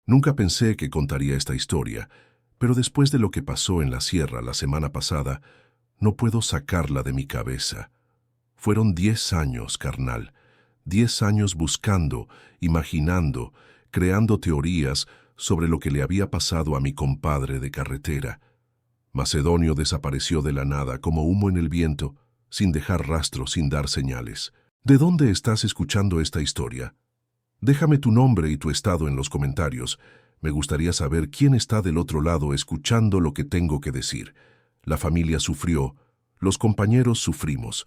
Nunca pensé que contaría esta historia, pero después de lo que pasó en la sierra la semana pasada, no puedo sacarla de mi cabeza. Fueron 10 años, carnal. 10 años buscando, imaginando, creando teorías sobre lo que le había pasado a mi compadre de carretera. Macedonio desapareció de la nada como humo en el viento, sin dejar rastro, sin dar señales. ¿De dónde estás escuchando esta historia? Déjame tu nombre y tu estado en los comentarios. Me gustaría saber quién está del otro lado escuchando lo que tengo que decir. La familia sufrió, los compañeros sufrimos.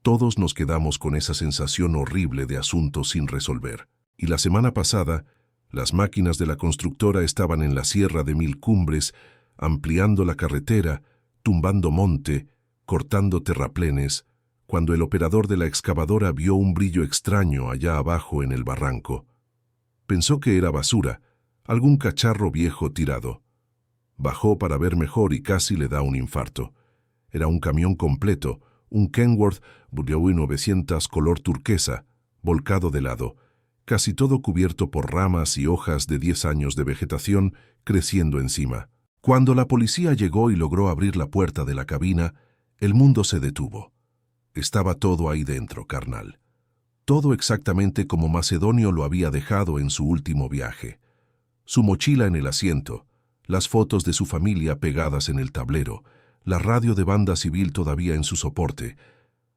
Todos nos quedamos con esa sensación horrible de asuntos sin resolver. Y la semana pasada, las máquinas de la constructora estaban en la Sierra de Mil Cumbres, ampliando la carretera, tumbando monte, cortando terraplenes, cuando el operador de la excavadora vio un brillo extraño allá abajo en el barranco. Pensó que era basura, algún cacharro viejo tirado. Bajó para ver mejor y casi le da un infarto. Era un camión completo, un Kenworth Buick 900 color turquesa, volcado de lado, casi todo cubierto por ramas y hojas de 10 años de vegetación creciendo encima. Cuando la policía llegó y logró abrir la puerta de la cabina, el mundo se detuvo. Estaba todo ahí dentro, carnal. Todo exactamente como Macedonio lo había dejado en su último viaje. Su mochila en el asiento, las fotos de su familia pegadas en el tablero, la radio de banda civil todavía en su soporte,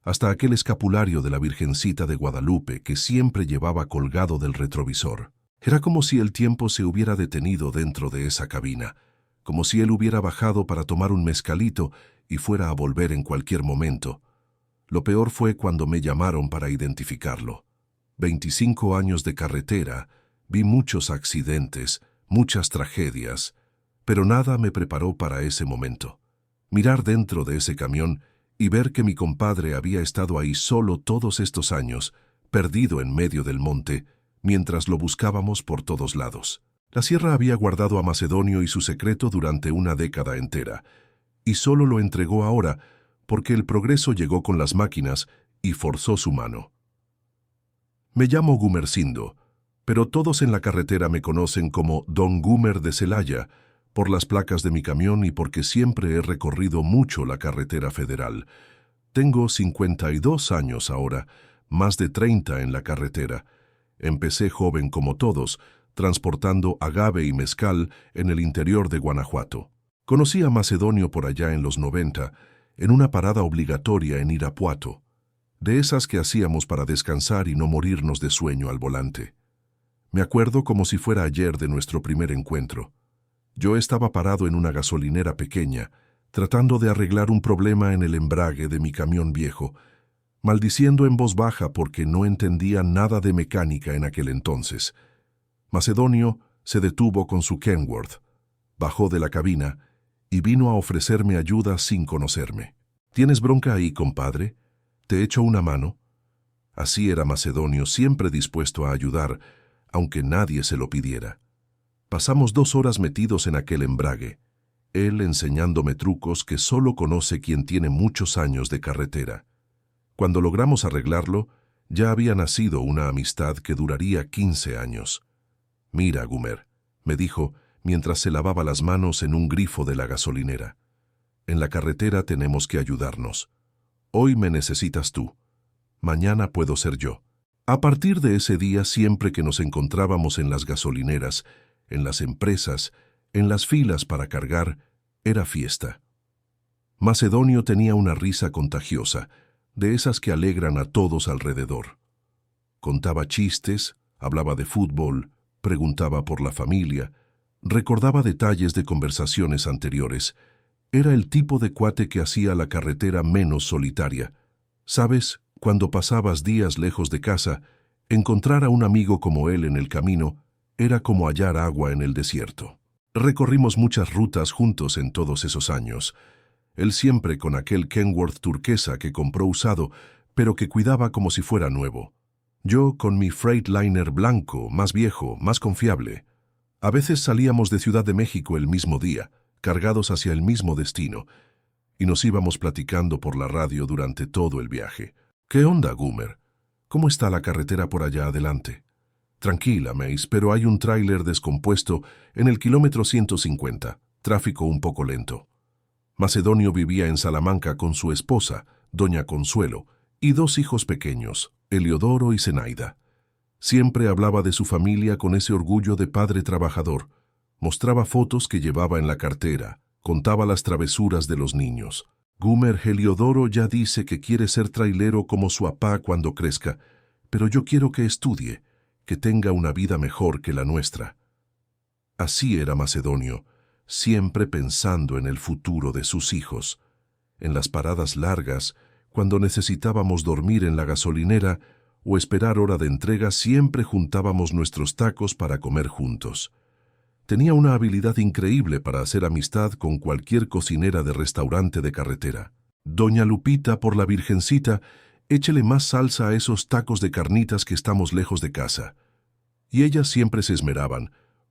hasta aquel escapulario de la Virgencita de Guadalupe que siempre llevaba colgado del retrovisor. Era como si el tiempo se hubiera detenido dentro de esa cabina, como si él hubiera bajado para tomar un mezcalito y fuera a volver en cualquier momento. Lo peor fue cuando me llamaron para identificarlo. 25 años de carretera, vi muchos accidentes, muchas tragedias, pero nada me preparó para ese momento. Mirar dentro de ese camión y ver que mi compadre había estado ahí solo todos estos años, perdido en medio del monte, mientras lo buscábamos por todos lados. La sierra había guardado a Macedonio y su secreto durante una década entera, y solo lo entregó ahora porque el progreso llegó con las máquinas y forzó su mano. Me llamo Gumersindo, pero todos en la carretera me conocen como Don Gumer de Celaya, por las placas de mi camión y porque siempre he recorrido mucho la carretera federal. Tengo 52 años ahora, más de 30 en la carretera. Empecé joven como todos, transportando agave y mezcal en el interior de Guanajuato. Conocí a Macedonio por allá en los 90, en una parada obligatoria en Irapuato, de esas que hacíamos para descansar y no morirnos de sueño al volante. Me acuerdo como si fuera ayer de nuestro primer encuentro. Yo estaba parado en una gasolinera pequeña, tratando de arreglar un problema en el embrague de mi camión viejo, maldiciendo en voz baja porque no entendía nada de mecánica en aquel entonces. Macedonio se detuvo con su Kenworth, bajó de la cabina y vino a ofrecerme ayuda sin conocerme. ¿Tienes bronca ahí, compadre? ¿Te echo una mano? Así era Macedonio, siempre dispuesto a ayudar, aunque nadie se lo pidiera. Pasamos 2 horas metidos en aquel embrague, él enseñándome trucos que solo conoce quien tiene muchos años de carretera. Cuando logramos arreglarlo, ya había nacido una amistad que duraría 15 años. Mira, Gumer, me dijo mientras se lavaba las manos en un grifo de la gasolinera. En la carretera tenemos que ayudarnos. Hoy me necesitas tú. Mañana puedo ser yo. A partir de ese día, siempre que nos encontrábamos en las gasolineras, en las empresas, en las filas para cargar, era fiesta. Macedonio tenía una risa contagiosa, de esas que alegran a todos alrededor. Contaba chistes, hablaba de fútbol, preguntaba por la familia, recordaba detalles de conversaciones anteriores. Era el tipo de cuate que hacía la carretera menos solitaria. ¿Sabes? Cuando pasabas días lejos de casa, encontrar a un amigo como él en el camino era como hallar agua en el desierto. Recorrimos muchas rutas juntos en todos esos años. Él siempre con aquel Kenworth turquesa que compró usado, pero que cuidaba como si fuera nuevo. Yo con mi Freightliner blanco, más viejo, más confiable. A veces salíamos de Ciudad de México el mismo día, cargados hacia el mismo destino, y nos íbamos platicando por la radio durante todo el viaje. ¿Qué onda, Gumer? ¿Cómo está la carretera por allá adelante? Tranquila, Mace, pero hay un tráiler descompuesto en el kilómetro 150, tráfico un poco lento. Macedonio vivía en Salamanca con su esposa, doña Consuelo, y dos hijos pequeños, Eliodoro y Zenaida. Siempre hablaba de su familia con ese orgullo de padre trabajador. Mostraba fotos que llevaba en la cartera, contaba las travesuras de los niños. Gumer, Heliodoro ya dice que quiere ser trailero como su papá cuando crezca, pero yo quiero que estudie, que tenga una vida mejor que la nuestra. Así era Macedonio, siempre pensando en el futuro de sus hijos. En las paradas largas, cuando necesitábamos dormir en la gasolinera o esperar hora de entrega, siempre juntábamos nuestros tacos para comer juntos. Tenía una habilidad increíble para hacer amistad con cualquier cocinera de restaurante de carretera. Doña Lupita, por la Virgencita, échele más salsa a esos tacos de carnitas que estamos lejos de casa. Y ellas siempre se esmeraban,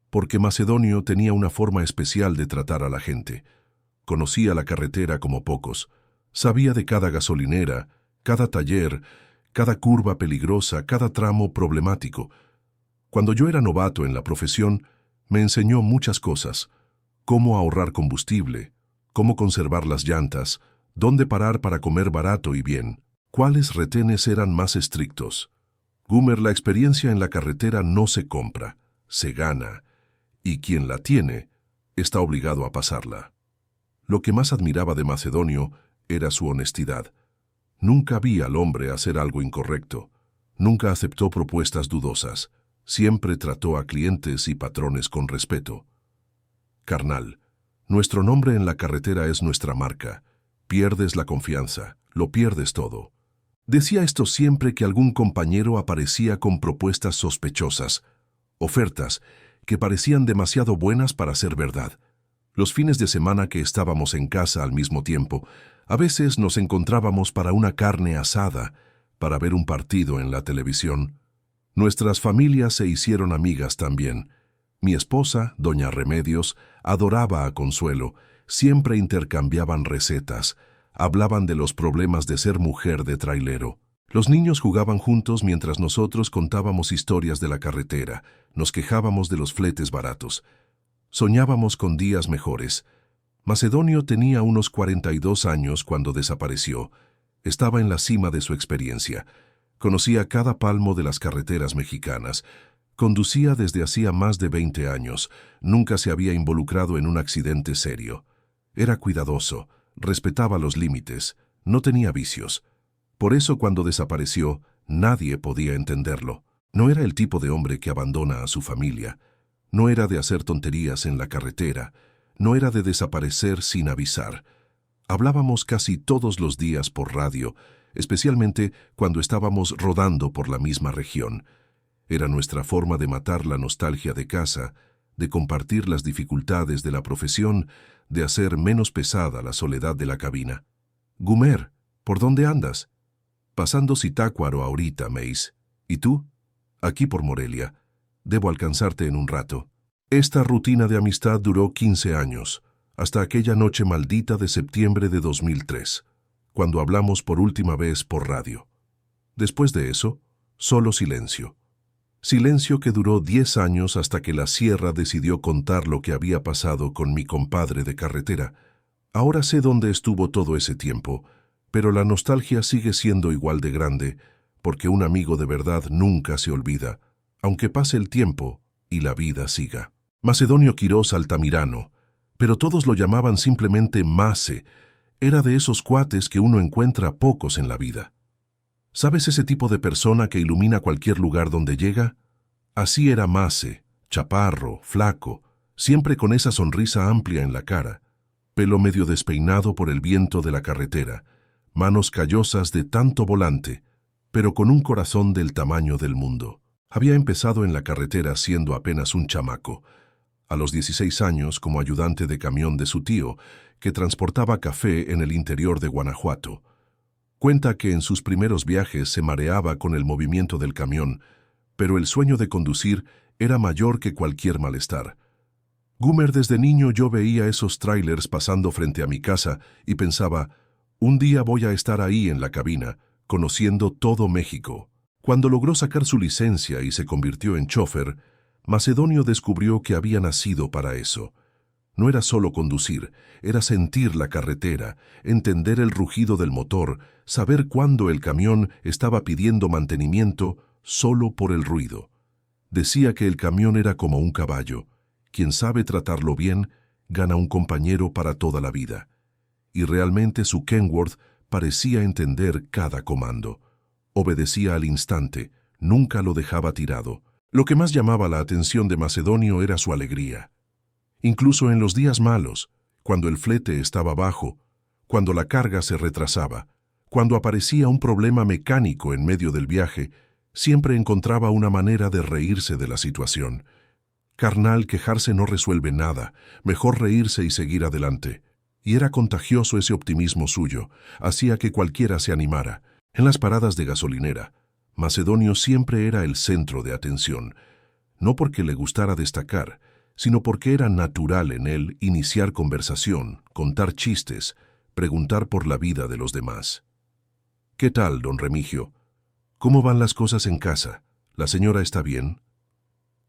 porque Macedonio tenía una forma especial de tratar a la gente. Conocía la carretera como pocos. Sabía de cada gasolinera, cada taller, cada curva peligrosa, cada tramo problemático. Cuando yo era novato en la profesión, me enseñó muchas cosas: cómo ahorrar combustible, cómo conservar las llantas, dónde parar para comer barato y bien, cuáles retenes eran más estrictos. Gumer, la experiencia en la carretera no se compra, se gana, y quien la tiene está obligado a pasarla. Lo que más admiraba de Macedonio era su honestidad. Nunca vi al hombre hacer algo incorrecto. Nunca aceptó propuestas dudosas. Siempre trató a clientes y patrones con respeto. Carnal, nuestro nombre en la carretera es nuestra marca. Pierdes la confianza, lo pierdes todo. Decía esto siempre que algún compañero aparecía con propuestas sospechosas, ofertas que parecían demasiado buenas para ser verdad. Los fines de semana que estábamos en casa al mismo tiempo, a veces nos encontrábamos para una carne asada, para ver un partido en la televisión. Nuestras familias se hicieron amigas también. Mi esposa, doña Remedios, adoraba a Consuelo. Siempre intercambiaban recetas. Hablaban de los problemas de ser mujer de trailero. Los niños jugaban juntos mientras nosotros contábamos historias de la carretera. Nos quejábamos de los fletes baratos. Soñábamos con días mejores. Macedonio tenía unos 42 años cuando desapareció. Estaba en la cima de su experiencia. Conocía cada palmo de las carreteras mexicanas. Conducía desde hacía más de 20 años. Nunca se había involucrado en un accidente serio. Era cuidadoso, respetaba los límites, no tenía vicios. Por eso cuando desapareció, nadie podía entenderlo. No era el tipo de hombre que abandona a su familia. No era de hacer tonterías en la carretera. No era de desaparecer sin avisar. Hablábamos casi todos los días por radio, especialmente cuando estábamos rodando por la misma región. Era nuestra forma de matar la nostalgia de casa, de compartir las dificultades de la profesión, de hacer menos pesada la soledad de la cabina. Gumer, ¿por dónde andas? Pasando Zitácuaro ahorita, Mace. ¿Y tú? Aquí por Morelia. Debo alcanzarte en un rato. Esta rutina de amistad duró 15 años, hasta aquella noche maldita de septiembre de 2003, cuando hablamos por última vez por radio. Después de eso, solo silencio. Silencio que duró 10 años hasta que la sierra decidió contar lo que había pasado con mi compadre de carretera. Ahora sé dónde estuvo todo ese tiempo, pero la nostalgia sigue siendo igual de grande, porque un amigo de verdad nunca se olvida, aunque pase el tiempo y la vida siga. Macedonio Quirós Altamirano, pero todos lo llamaban simplemente Mace. Era de esos cuates que uno encuentra pocos en la vida. ¿Sabes ese tipo de persona que ilumina cualquier lugar donde llega? Así era Mace, chaparro, flaco, siempre con esa sonrisa amplia en la cara, pelo medio despeinado por el viento de la carretera, manos callosas de tanto volante, pero con un corazón del tamaño del mundo. Había empezado en la carretera siendo apenas un chamaco, a los 16 años como ayudante de camión de su tío, que transportaba café en el interior de Guanajuato. Cuenta que en sus primeros viajes se mareaba con el movimiento del camión, pero el sueño de conducir era mayor que cualquier malestar. Gumer, desde niño yo veía esos trailers pasando frente a mi casa y pensaba, un día voy a estar ahí en la cabina, conociendo todo México. Cuando logró sacar su licencia y se convirtió en chófer, Macedonio descubrió que había nacido para eso. No era solo conducir, era sentir la carretera, entender el rugido del motor, saber cuándo el camión estaba pidiendo mantenimiento solo por el ruido. Decía que el camión era como un caballo. Quien sabe tratarlo bien, gana un compañero para toda la vida. Y realmente su Kenworth parecía entender cada comando. Obedecía al instante, nunca lo dejaba tirado. Lo que más llamaba la atención de Macedonio era su alegría. Incluso en los días malos, cuando el flete estaba bajo, cuando la carga se retrasaba, cuando aparecía un problema mecánico en medio del viaje, siempre encontraba una manera de reírse de la situación. Carnal, quejarse no resuelve nada, mejor reírse y seguir adelante. Y era contagioso ese optimismo suyo, hacía que cualquiera se animara. En las paradas de gasolinera, Macedonio siempre era el centro de atención, no porque le gustara destacar, sino porque era natural en él iniciar conversación, contar chistes, preguntar por la vida de los demás. «¿Qué tal, don Remigio? ¿Cómo van las cosas en casa? ¿La señora está bien?»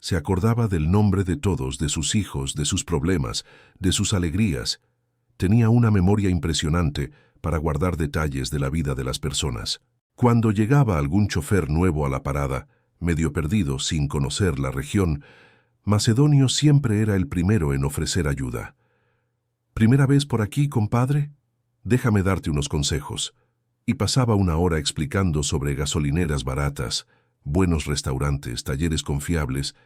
Se acordaba del nombre de todos, de sus hijos, de sus problemas, de sus alegrías. Tenía una memoria impresionante para guardar detalles de la vida de las personas. Cuando llegaba algún chofer nuevo a la parada, medio perdido, sin conocer la región, Macedonio siempre era el primero en ofrecer ayuda. «¿Primera vez por aquí, compadre? Déjame darte unos consejos». Y pasaba una hora explicando sobre gasolineras baratas, buenos restaurantes, talleres confiables,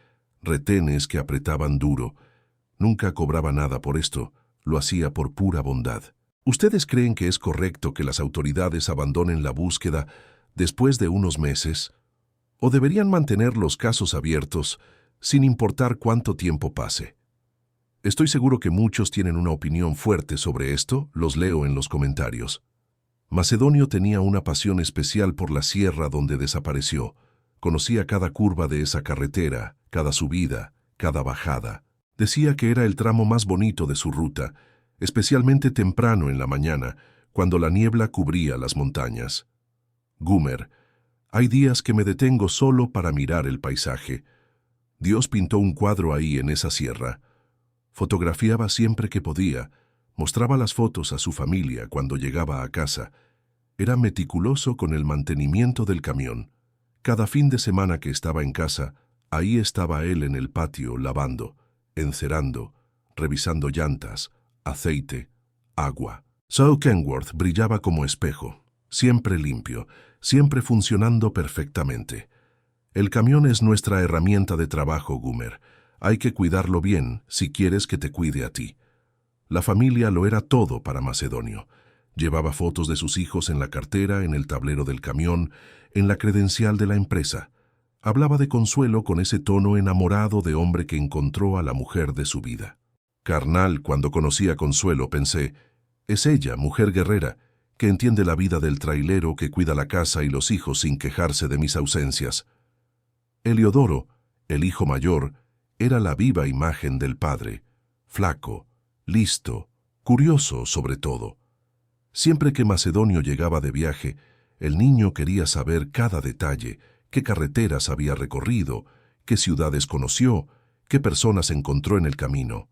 retenes que apretaban duro. Nunca cobraba nada por esto, lo hacía por pura bondad. ¿Ustedes creen que es correcto que las autoridades abandonen la búsqueda después de unos meses? ¿O deberían mantener los casos abiertos sin importar cuánto tiempo pase? Estoy seguro que muchos tienen una opinión fuerte sobre esto, los leo en los comentarios. Macedonio tenía una pasión especial por la sierra donde desapareció. Conocía cada curva de esa carretera, cada subida, cada bajada. Decía que era el tramo más bonito de su ruta, especialmente temprano en la mañana, cuando la niebla cubría las montañas. Gumer, hay días que me detengo solo para mirar el paisaje. Dios pintó un cuadro ahí en esa sierra. Fotografiaba siempre que podía, mostraba las fotos a su familia cuando llegaba a casa. Era meticuloso con el mantenimiento del camión. Cada fin de semana que estaba en casa, ahí estaba él en el patio lavando, encerando, revisando llantas, aceite, agua. Su Kenworth brillaba como espejo, siempre limpio, siempre funcionando perfectamente. El camión es nuestra herramienta de trabajo, Gumer. Hay que cuidarlo bien si quieres que te cuide a ti. La familia lo era todo para Macedonio. Llevaba fotos de sus hijos en la cartera, en el tablero del camión, en la credencial de la empresa. Hablaba de Consuelo con ese tono enamorado de hombre que encontró a la mujer de su vida. Carnal, cuando conocí a Consuelo pensé, es ella, mujer guerrera, que entiende la vida del trailero que cuida la casa y los hijos sin quejarse de mis ausencias. Eliodoro, el hijo mayor, era la viva imagen del padre, flaco, listo, curioso sobre todo. Siempre que Macedonio llegaba de viaje, el niño quería saber cada detalle, qué carreteras había recorrido, qué ciudades conoció, qué personas encontró en el camino.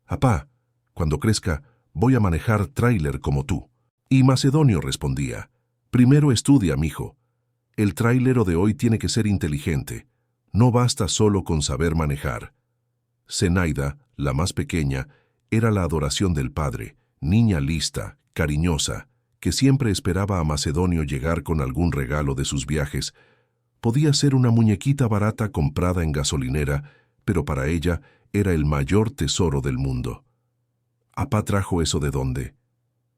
«Apá, cuando crezca, voy a manejar tráiler como tú». Y Macedonio respondía, «Primero estudia, mijo. El tráilero de hoy tiene que ser inteligente. No basta solo con saber manejar». Zenaida, la más pequeña, era la adoración del padre, niña lista, cariñosa, que siempre esperaba a Macedonio llegar con algún regalo de sus viajes. Podía ser una muñequita barata comprada en gasolinera, pero para ella era el mayor tesoro del mundo. «Apá trajo eso de dónde?»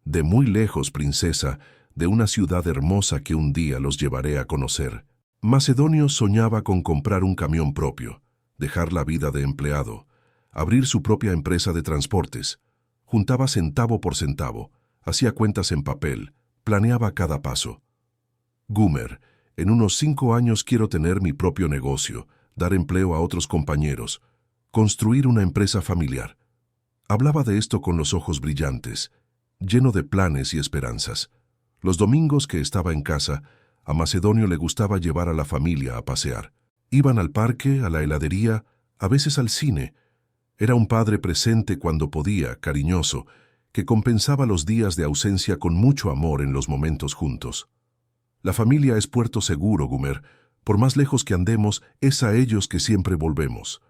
«De muy lejos, princesa, de una ciudad hermosa que un día los llevaré a conocer». Macedonio soñaba con comprar un camión propio, dejar la vida de empleado, abrir su propia empresa de transportes. Juntaba centavo por centavo, hacía cuentas en papel, planeaba cada paso. «Gumer, en unos 5 años quiero tener mi propio negocio, dar empleo a otros compañeros, construir una empresa familiar». Hablaba de esto con los ojos brillantes, lleno de planes y esperanzas. Los domingos que estaba en casa, A Macedonio le gustaba llevar a la familia a pasear. Iban al parque, a la heladería, a veces al cine. Era un padre presente cuando podía, cariñoso, que compensaba los días de ausencia con mucho amor en los momentos juntos. La familia es puerto seguro, Gumer. Por más lejos que andemos, es a ellos que siempre volvemos.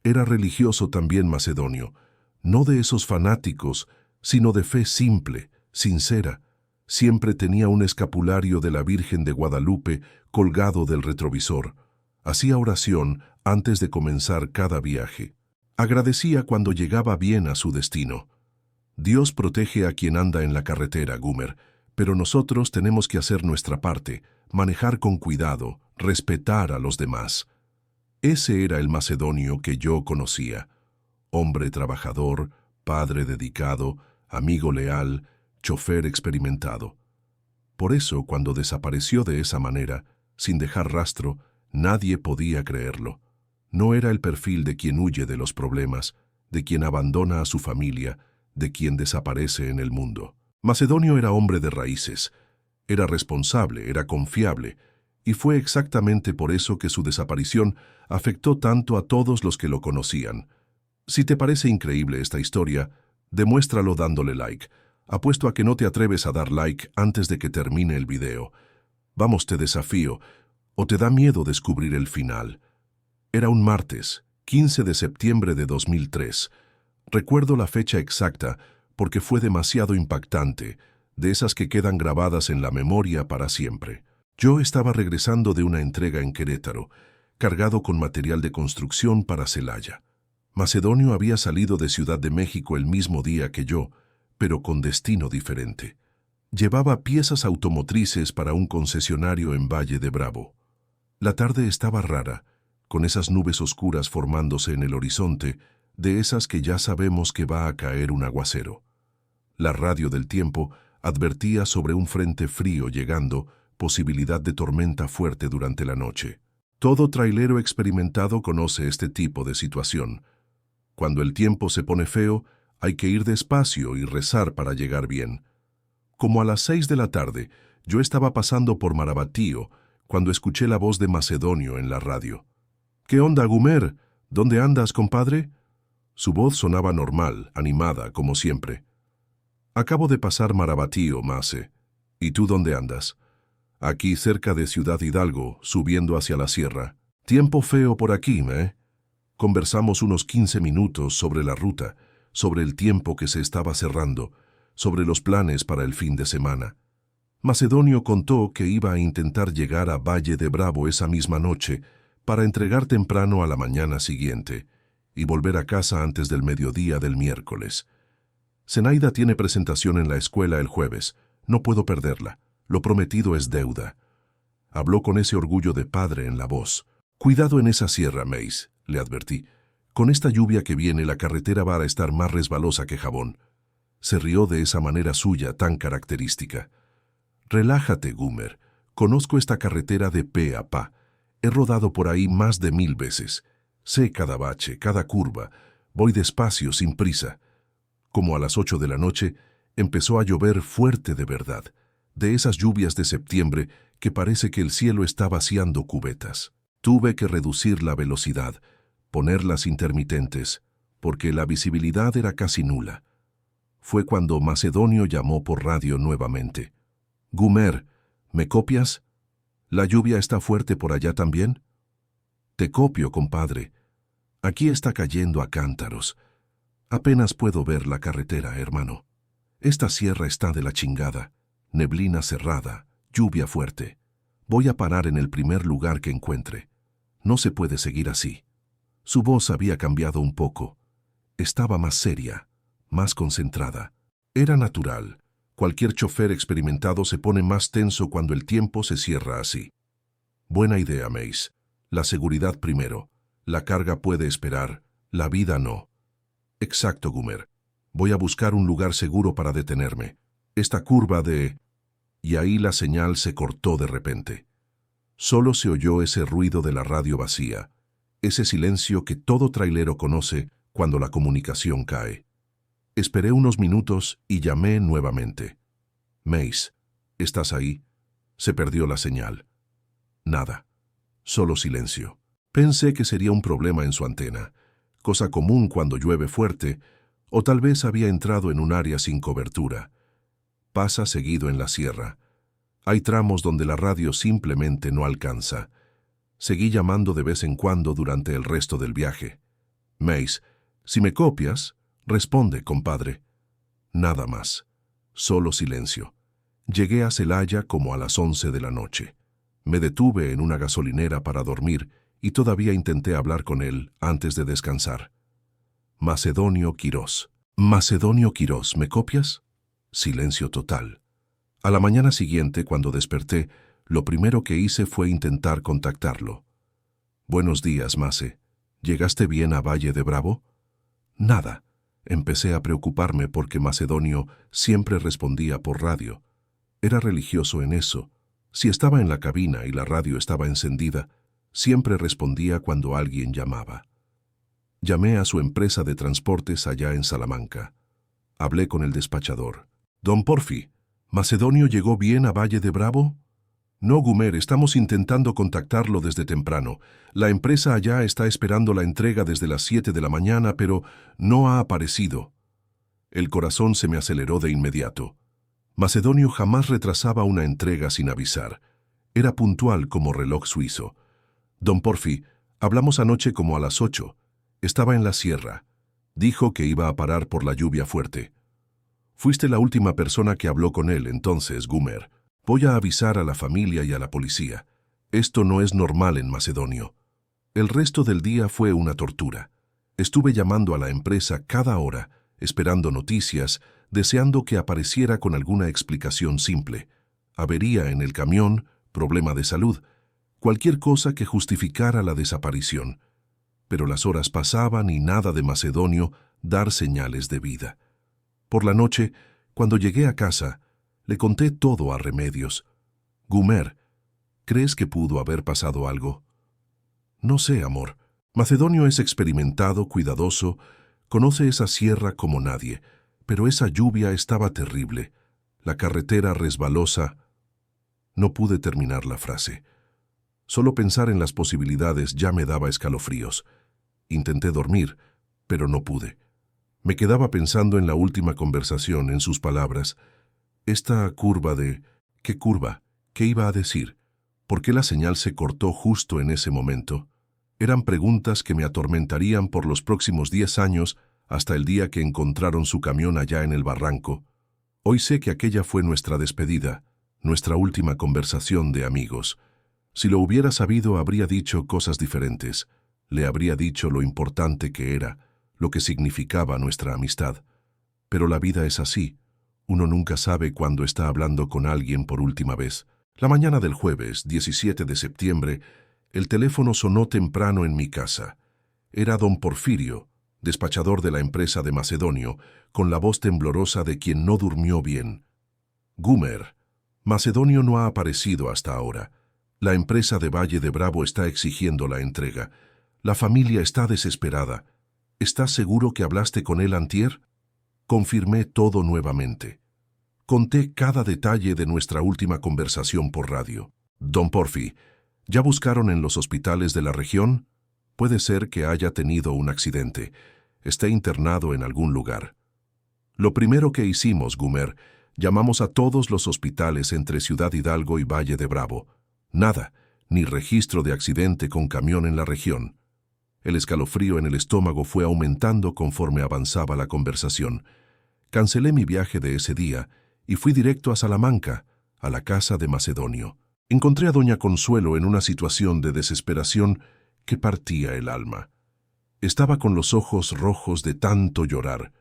Era religioso también Macedonio, no de esos fanáticos, sino de fe simple, sincera. Siempre tenía un escapulario de la Virgen de Guadalupe colgado del retrovisor. Hacía oración antes de comenzar cada viaje. Agradecía cuando llegaba bien a su destino. Dios protege a quien anda en la carretera, Gumer, pero nosotros tenemos que hacer nuestra parte, manejar con cuidado, respetar a los demás. Ese era el Macedonio que yo conocía. Hombre trabajador, padre dedicado, amigo leal, chofer experimentado. Por eso, cuando desapareció de esa manera, sin dejar rastro, nadie podía creerlo. No era el perfil de quien huye de los problemas, de quien abandona a su familia, de quien desaparece en el mundo. Macedonio era hombre de raíces, era responsable, era confiable, y fue exactamente por eso que su desaparición afectó tanto a todos los que lo conocían. Si te parece increíble esta historia, demuéstralo dándole like. Apuesto a que no te atreves a dar like antes de que termine el video. Vamos, te desafío, ¿o te da miedo descubrir el final? Era un martes, 15 de septiembre de 2003. Recuerdo la fecha exacta porque fue demasiado impactante, de esas que quedan grabadas en la memoria para siempre. Yo estaba regresando de una entrega en Querétaro, cargado con material de construcción para Celaya. Macedonio había salido de Ciudad de México el mismo día que yo, pero con destino diferente. Llevaba piezas automotrices para un concesionario en Valle de Bravo. La tarde estaba rara, con esas nubes oscuras formándose en el horizonte, de esas que ya sabemos que va a caer un aguacero. La radio del tiempo advertía sobre un frente frío llegando, posibilidad de tormenta fuerte durante la noche. Todo trailero experimentado conoce este tipo de situación. Cuando el tiempo se pone feo, hay que ir despacio y rezar para llegar bien. Como a las 6 de la tarde, yo estaba pasando por Marabatío, cuando escuché la voz de Macedonio en la radio. «¿Qué onda, Gumer? ¿Dónde andas, compadre?» Su voz sonaba normal, animada, como siempre. «Acabo de pasar Marabatío, Mace. ¿Y tú dónde andas?» «Aquí cerca de Ciudad Hidalgo, subiendo hacia la sierra. Tiempo feo por aquí, ¿eh?» Conversamos unos 15 minutos sobre la ruta, sobre el tiempo que se estaba cerrando, sobre los planes para el fin de semana. Macedonio contó que iba a intentar llegar a Valle de Bravo esa misma noche para entregar temprano a la mañana siguiente y volver a casa antes del mediodía del miércoles. «Zenaida tiene presentación en la escuela el jueves. No puedo perderla. Lo prometido es deuda». Habló con ese orgullo de padre en la voz. «Cuidado en esa sierra, Mace», le advertí. «Con esta lluvia que viene, la carretera va a estar más resbalosa que jabón». Se rió de esa manera suya tan característica. «Relájate, Gumer. Conozco esta carretera de pe a pa. He rodado por ahí más de 1000 veces. Sé cada bache, cada curva. Voy despacio, sin prisa». Como a las 8 de la noche, empezó a llover fuerte de verdad, de esas lluvias de septiembre que parece que el cielo está vaciando cubetas. Tuve que reducir la velocidad, ponerlas intermitentes, porque la visibilidad era casi nula. Fue cuando Macedonio llamó por radio nuevamente. «Gumer, ¿me copias? ¿La lluvia está fuerte por allá también?» «Te copio, compadre. Aquí está cayendo a cántaros. Apenas puedo ver la carretera, hermano. Esta sierra está de la chingada. Neblina cerrada, lluvia fuerte. Voy a parar en el primer lugar que encuentre. No se puede seguir así». Su voz había cambiado un poco. Estaba más seria, más concentrada. Era natural. Cualquier chofer experimentado se pone más tenso cuando el tiempo se cierra así. «Buena idea, Mace. La seguridad primero. La carga puede esperar, la vida no». «Exacto, Gumer. Voy a buscar un lugar seguro para detenerme. Esta curva de...» Y ahí la señal se cortó de repente. Solo se oyó ese ruido de la radio vacía, ese silencio que todo trailero conoce cuando la comunicación cae. Esperé unos minutos y llamé nuevamente. «Mace, ¿estás ahí?» Se perdió la señal. Nada. Solo silencio. Pensé que sería un problema en su antena, cosa común cuando llueve fuerte, o tal vez había entrado en un área sin cobertura. Pasa seguido en la sierra. Hay tramos donde la radio simplemente no alcanza. Seguí llamando de vez en cuando durante el resto del viaje. Mace, si me copias, responde, compadre. Nada más. Solo silencio. Llegué a Celaya como a las 11 de la noche. Me detuve en una gasolinera para dormir y todavía intenté hablar con él antes de descansar. Macedonio Quirós. Macedonio Quirós, ¿me copias? Silencio total. A la mañana siguiente, cuando desperté, lo primero que hice fue intentar contactarlo. Buenos días, Mace. ¿Llegaste bien a Valle de Bravo? Nada. Empecé a preocuparme porque Macedonio siempre respondía por radio. Era religioso en eso. Si estaba en la cabina y la radio estaba encendida, siempre respondía cuando alguien llamaba. Llamé a su empresa de transportes allá en Salamanca. Hablé con el despachador. Don Porfi, ¿Macedonio llegó bien a Valle de Bravo? No, Gumer, estamos intentando contactarlo desde temprano. La empresa allá está esperando la entrega desde las 7 de la mañana, pero no ha aparecido. El corazón se me aceleró de inmediato. Macedonio jamás retrasaba una entrega sin avisar. Era puntual como reloj suizo. Don Porfi, hablamos anoche como a las 8. Estaba en la sierra. Dijo que iba a parar por la lluvia fuerte. Fuiste la última persona que habló con él entonces, Gumer. Voy a avisar a la familia y a la policía. Esto no es normal en Macedonio. El resto del día fue una tortura. Estuve llamando a la empresa cada hora, esperando noticias, deseando que apareciera con alguna explicación simple. Avería en el camión, problema de salud, cualquier cosa que justificara la desaparición. Pero las horas pasaban y nada de Macedonio dar señales de vida. Por la noche, cuando llegué a casa, le conté todo a Remedios. Gumer, ¿crees que pudo haber pasado algo? No sé, amor. Macedonio es experimentado, cuidadoso, conoce esa sierra como nadie, pero esa lluvia estaba terrible. La carretera resbalosa. No pude terminar la frase. Solo pensar en las posibilidades ya me daba escalofríos. Intenté dormir, pero no pude. Me quedaba pensando en la última conversación, en sus palabras. Esta curva de... ¿Qué curva? ¿Qué iba a decir? ¿Por qué la señal se cortó justo en ese momento? Eran preguntas que me atormentarían por los próximos 10 años hasta el día que encontraron su camión allá en el barranco. Hoy sé que aquella fue nuestra despedida, nuestra última conversación de amigos. Si lo hubiera sabido, habría dicho cosas diferentes. Le habría dicho lo importante que era, lo que significaba nuestra amistad. Pero la vida es así. Uno nunca sabe cuándo está hablando con alguien por última vez. La mañana del jueves, 17 de septiembre, el teléfono sonó temprano en mi casa. Era don Porfirio, despachador de la empresa de Macedonio, con la voz temblorosa de quien no durmió bien. Gumer, Macedonio no ha aparecido hasta ahora. La empresa de Valle de Bravo está exigiendo la entrega. La familia está desesperada. ¿Estás seguro que hablaste con él antier? Confirmé todo nuevamente. Conté cada detalle de nuestra última conversación por radio. Don Porfi, ¿ya buscaron en los hospitales de la región? Puede ser que haya tenido un accidente. Esté internado en algún lugar. Lo primero que hicimos, Gumer, llamamos a todos los hospitales entre Ciudad Hidalgo y Valle de Bravo. Nada, ni registro de accidente con camión en la región. El escalofrío en el estómago fue aumentando conforme avanzaba la conversación. Cancelé mi viaje de ese día y fui directo a Salamanca, a la casa de Macedonio. Encontré a doña Consuelo en una situación de desesperación que partía el alma. Estaba con los ojos rojos de tanto llorar,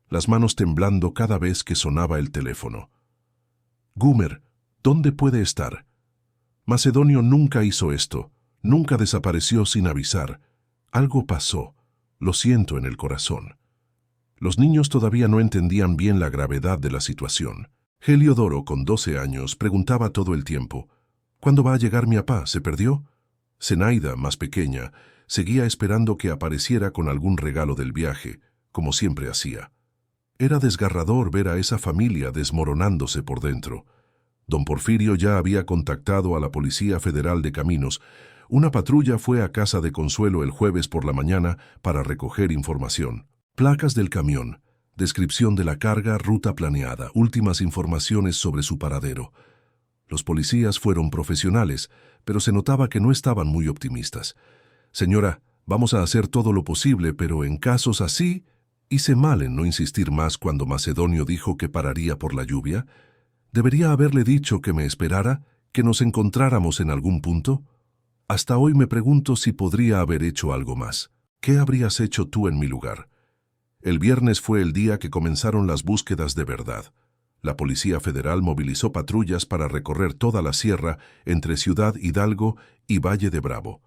las manos temblando cada vez que sonaba el teléfono. Gumer, ¿dónde puede estar? Macedonio nunca hizo esto, nunca desapareció sin avisar. Algo pasó, lo siento en el corazón. Los niños todavía no entendían bien la gravedad de la situación. Heliodoro, con 12 años, preguntaba todo el tiempo, ¿cuándo va a llegar mi papá? ¿Se perdió? Zenaida, más pequeña, seguía esperando que apareciera con algún regalo del viaje, como siempre hacía. Era desgarrador ver a esa familia desmoronándose por dentro. Don Porfirio ya había contactado a la Policía Federal de Caminos. Una patrulla fue a casa de Consuelo el jueves por la mañana para recoger información. Placas del camión, descripción de la carga, ruta planeada, últimas informaciones sobre su paradero. Los policías fueron profesionales, pero se notaba que no estaban muy optimistas. Señora, vamos a hacer todo lo posible, pero en casos así, hice mal en no insistir más cuando Macedonio dijo que pararía por la lluvia. ¿Debería haberle dicho que me esperara, que nos encontráramos en algún punto? Hasta hoy me pregunto si podría haber hecho algo más. ¿Qué habrías hecho tú en mi lugar? El viernes fue el día que comenzaron las búsquedas de verdad. La Policía Federal movilizó patrullas para recorrer toda la sierra entre Ciudad Hidalgo y Valle de Bravo.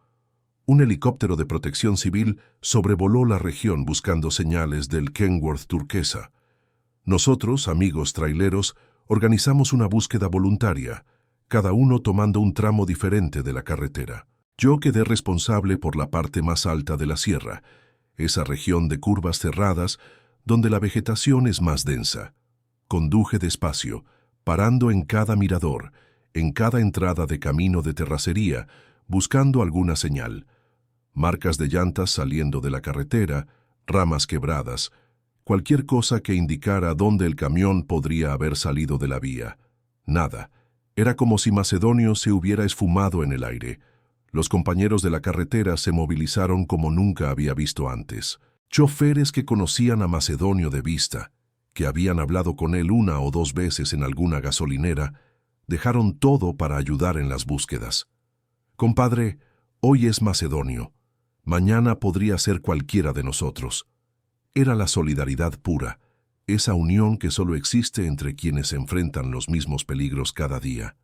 Un helicóptero de protección civil sobrevoló la región buscando señales del Kenworth turquesa. Nosotros, amigos traileros, organizamos una búsqueda voluntaria, cada uno tomando un tramo diferente de la carretera. Yo quedé responsable por la parte más alta de la sierra, esa región de curvas cerradas donde la vegetación es más densa. Conduje despacio, parando en cada mirador, en cada entrada de camino de terracería, buscando alguna señal. Marcas de llantas saliendo de la carretera, ramas quebradas, cualquier cosa que indicara dónde el camión podría haber salido de la vía. Nada. Era como si Macedonio se hubiera esfumado en el aire. Los compañeros de la carretera se movilizaron como nunca había visto antes. Choferes que conocían a Macedonio de vista, que habían hablado con él 1 o 2 veces en alguna gasolinera, dejaron todo para ayudar en las búsquedas. Compadre, hoy es Macedonio. Mañana podría ser cualquiera de nosotros. Era la solidaridad pura, esa unión que solo existe entre quienes enfrentan los mismos peligros cada día.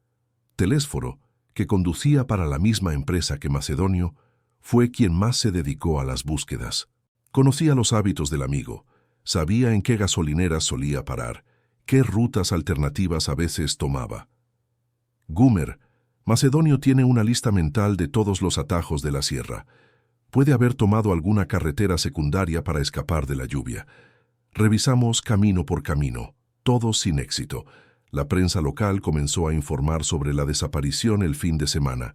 Telésforo, que conducía para la misma empresa que Macedonio, fue quien más se dedicó a las búsquedas. Conocía los hábitos del amigo, sabía en qué gasolineras solía parar, qué rutas alternativas a veces tomaba. Gumer, Macedonio tiene una lista mental de todos los atajos de la sierra. Puede haber tomado alguna carretera secundaria para escapar de la lluvia. Revisamos camino por camino, todos sin éxito. La prensa local comenzó a informar sobre la desaparición el fin de semana.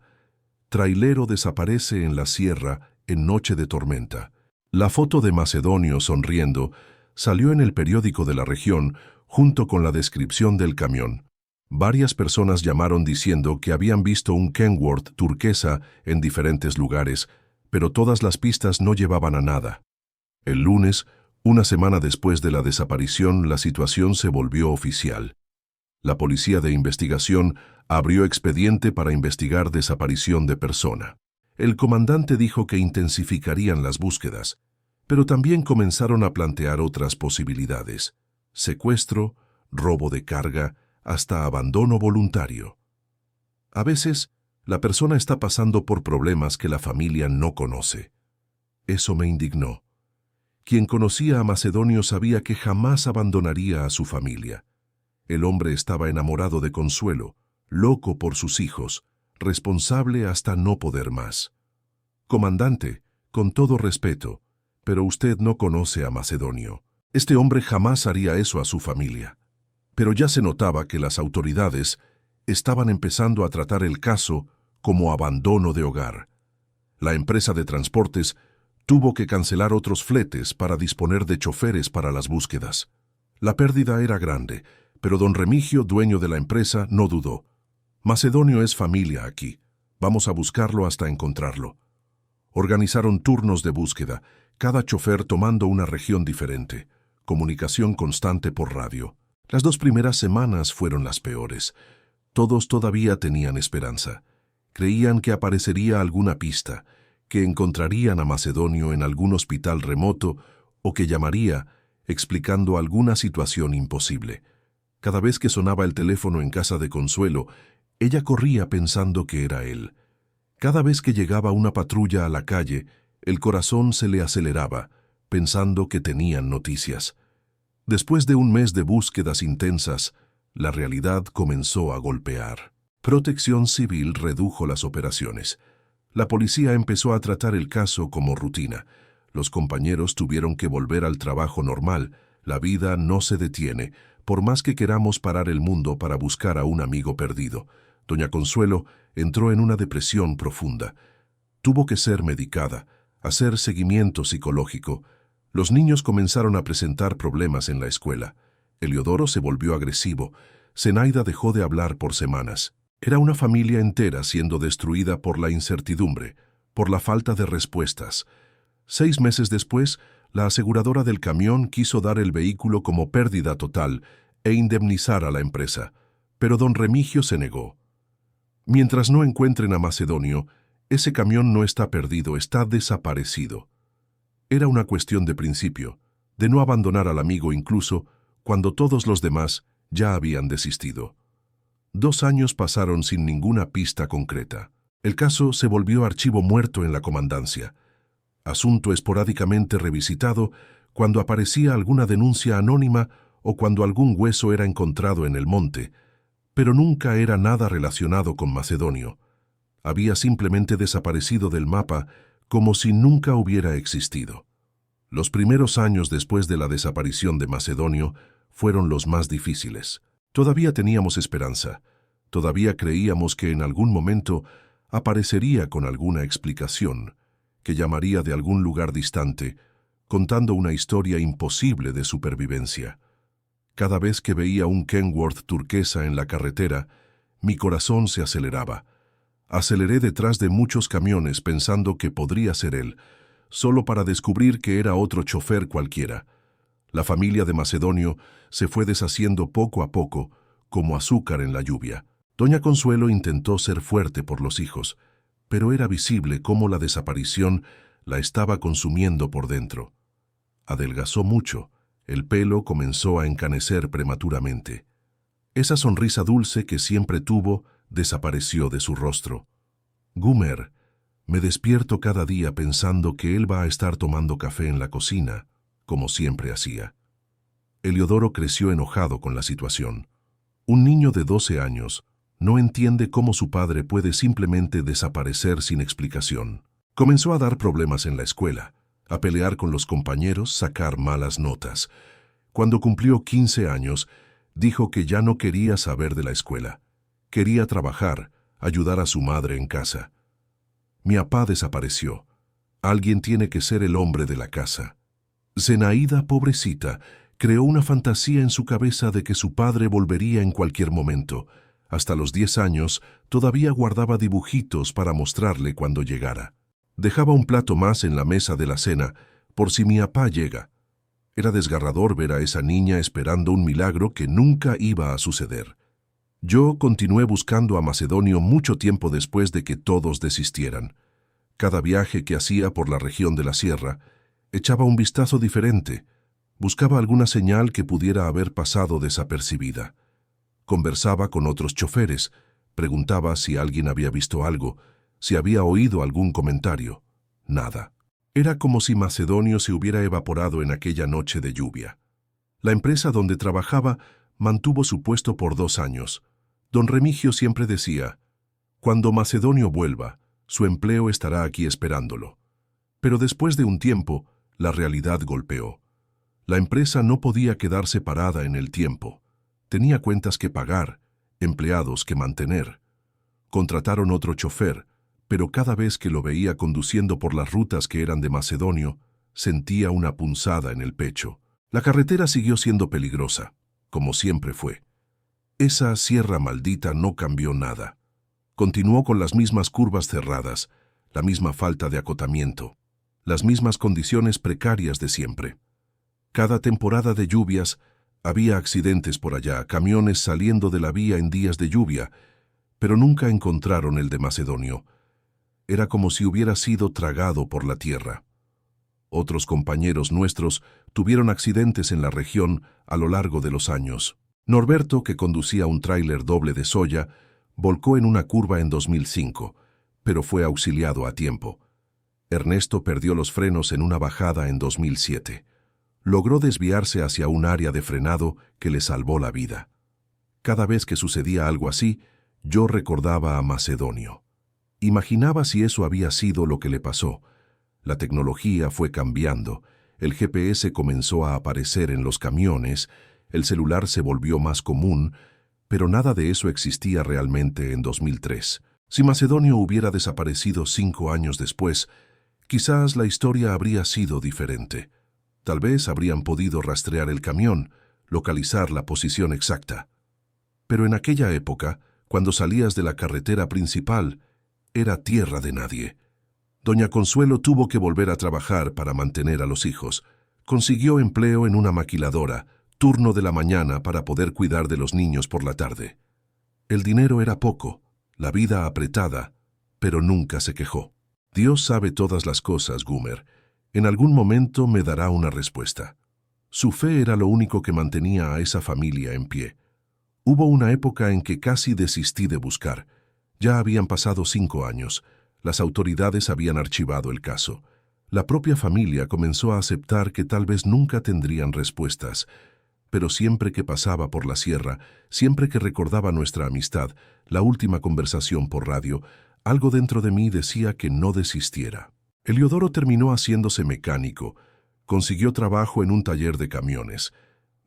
Trailero desaparece en la sierra en noche de tormenta. La foto de Macedonio sonriendo salió en el periódico de la región junto con la descripción del camión. Varias personas llamaron diciendo que habían visto un Kenworth turquesa en diferentes lugares, pero todas las pistas no llevaban a nada. El lunes, una semana después de la desaparición, la situación se volvió oficial. La Policía de Investigación abrió expediente para investigar desaparición de persona. El comandante dijo que intensificarían las búsquedas, pero también comenzaron a plantear otras posibilidades: secuestro, robo de carga, hasta abandono voluntario. A veces, la persona está pasando por problemas que la familia no conoce. Eso me indignó. Quien conocía a Macedonio sabía que jamás abandonaría a su familia. El hombre estaba enamorado de Consuelo, loco por sus hijos, responsable hasta no poder más. Comandante, con todo respeto, pero usted no conoce a Macedonio. Este hombre jamás haría eso a su familia. Pero ya se notaba que las autoridades estaban empezando a tratar el caso como abandono de hogar. La empresa de transportes tuvo que cancelar otros fletes para disponer de choferes para las búsquedas. La pérdida era grande, pero don Remigio, dueño de la empresa, no dudó. Macedonio es familia aquí. Vamos a buscarlo hasta encontrarlo. Organizaron turnos de búsqueda, cada chofer tomando una región diferente. Comunicación constante por radio. Las 2 primeras semanas fueron las peores. Todos todavía tenían esperanza. Creían que aparecería alguna pista, que encontrarían a Macedonio en algún hospital remoto o que llamaría explicando alguna situación imposible. Cada vez que sonaba el teléfono en casa de Consuelo, ella corría pensando que era él. Cada vez que llegaba una patrulla a la calle, el corazón se le aceleraba, pensando que tenían noticias. Después de un mes de búsquedas intensas, la realidad comenzó a golpear. Protección Civil redujo las operaciones. La policía empezó a tratar el caso como rutina. Los compañeros tuvieron que volver al trabajo normal. La vida no se detiene. por más que queramos parar el mundo para buscar a un amigo perdido. Doña Consuelo entró en una depresión profunda. Tuvo que ser medicada, hacer seguimiento psicológico. Los niños comenzaron a presentar problemas en la escuela. Eliodoro se volvió agresivo. Zenaida dejó de hablar por semanas. Era una familia entera siendo destruida por la incertidumbre, por la falta de respuestas. 6 meses después, la aseguradora del camión quiso dar el vehículo como pérdida total e indemnizar a la empresa, pero don Remigio se negó. Mientras no encuentren a Macedonio, ese camión no está perdido, está desaparecido. Era una cuestión de principio, de no abandonar al amigo incluso cuando todos los demás ya habían desistido. 2 años pasaron sin ninguna pista concreta. El caso se volvió archivo muerto en la comandancia. Asunto esporádicamente revisitado cuando aparecía alguna denuncia anónima o cuando algún hueso era encontrado en el monte, pero nunca era nada relacionado con Macedonio. Había simplemente desaparecido del mapa como si nunca hubiera existido. Los primeros años después de la desaparición de Macedonio fueron los más difíciles. Todavía teníamos esperanza. Todavía creíamos que en algún momento aparecería con alguna explicación, que llamaría de algún lugar distante, contando una historia imposible de supervivencia. Cada vez que veía un Kenworth turquesa en la carretera, mi corazón se aceleraba. Aceleré detrás de muchos camiones pensando que podría ser él, solo para descubrir que era otro chofer cualquiera. La familia de Macedonio se fue deshaciendo poco a poco, como azúcar en la lluvia. Doña Consuelo intentó ser fuerte por los hijos, pero era visible cómo la desaparición la estaba consumiendo por dentro. Adelgazó mucho, el pelo comenzó a encanecer prematuramente. Esa sonrisa dulce que siempre tuvo desapareció de su rostro. Gumer, me despierto cada día pensando que él va a estar tomando café en la cocina, como siempre hacía. Eliodoro creció enojado con la situación. Un niño de 12 años no entiende cómo su padre puede simplemente desaparecer sin explicación. Comenzó a dar problemas en la escuela, a pelear con los compañeros, sacar malas notas. Cuando cumplió 15 años, dijo que ya no quería saber de la escuela. Quería trabajar, ayudar a su madre en casa. Mi papá desapareció. Alguien tiene que ser el hombre de la casa. Zenaida, pobrecita, creó una fantasía en su cabeza de que su padre volvería en cualquier momento. Hasta los 10 años, todavía guardaba dibujitos para mostrarle cuando llegara. Dejaba un plato más en la mesa de la cena, por si mi papá llega. Era desgarrador ver a esa niña esperando un milagro que nunca iba a suceder. Yo continué buscando a Macedonio mucho tiempo después de que todos desistieran. Cada viaje que hacía por la región de la sierra, echaba un vistazo diferente. Buscaba alguna señal que pudiera haber pasado desapercibida. Conversaba con otros choferes, preguntaba si alguien había visto algo, si había oído algún comentario. Nada. Era como si Macedonio se hubiera evaporado en aquella noche de lluvia. La empresa donde trabajaba mantuvo su puesto por 2 años. Don Remigio siempre decía, cuando Macedonio vuelva, su empleo estará aquí esperándolo. Pero después de un tiempo, la realidad golpeó. La empresa no podía quedarse parada en el tiempo. Tenía cuentas que pagar, empleados que mantener. Contrataron otro chofer, pero cada vez que lo veía conduciendo por las rutas que eran de Macedonio, sentía una punzada en el pecho. La carretera siguió siendo peligrosa, como siempre fue. Esa sierra maldita no cambió nada. Continuó con las mismas curvas cerradas, la misma falta de acotamiento, las mismas condiciones precarias de siempre. Cada temporada de lluvias había accidentes por allá, camiones saliendo de la vía en días de lluvia, pero nunca encontraron el de Macedonio. Era como si hubiera sido tragado por la tierra. Otros compañeros nuestros tuvieron accidentes en la región a lo largo de los años. Norberto, que conducía un tráiler doble de soya, volcó en una curva en 2005, pero fue auxiliado a tiempo. Ernesto perdió los frenos en una bajada en 2007. Logró desviarse hacia un área de frenado que le salvó la vida. Cada vez que sucedía algo así, yo recordaba a Macedonio. Imaginaba si eso había sido lo que le pasó. La tecnología fue cambiando, el GPS comenzó a aparecer en los camiones, el celular se volvió más común, pero nada de eso existía realmente en 2003. Si Macedonio hubiera desaparecido 5 años después, quizás la historia habría sido diferente. Tal vez habrían podido rastrear el camión, localizar la posición exacta. Pero en aquella época, cuando salías de la carretera principal, era tierra de nadie. Doña Consuelo tuvo que volver a trabajar para mantener a los hijos. Consiguió empleo en una maquiladora, turno de la mañana para poder cuidar de los niños por la tarde. El dinero era poco, la vida apretada, pero nunca se quejó. Dios sabe todas las cosas, Gumer. En algún momento me dará una respuesta. Su fe era lo único que mantenía a esa familia en pie. Hubo una época en que casi desistí de buscar. Ya habían pasado 5 años. Las autoridades habían archivado el caso. La propia familia comenzó a aceptar que tal vez nunca tendrían respuestas. Pero siempre que pasaba por la sierra, siempre que recordaba nuestra amistad, la última conversación por radio, algo dentro de mí decía que no desistiera. Eliodoro terminó haciéndose mecánico. Consiguió trabajo en un taller de camiones.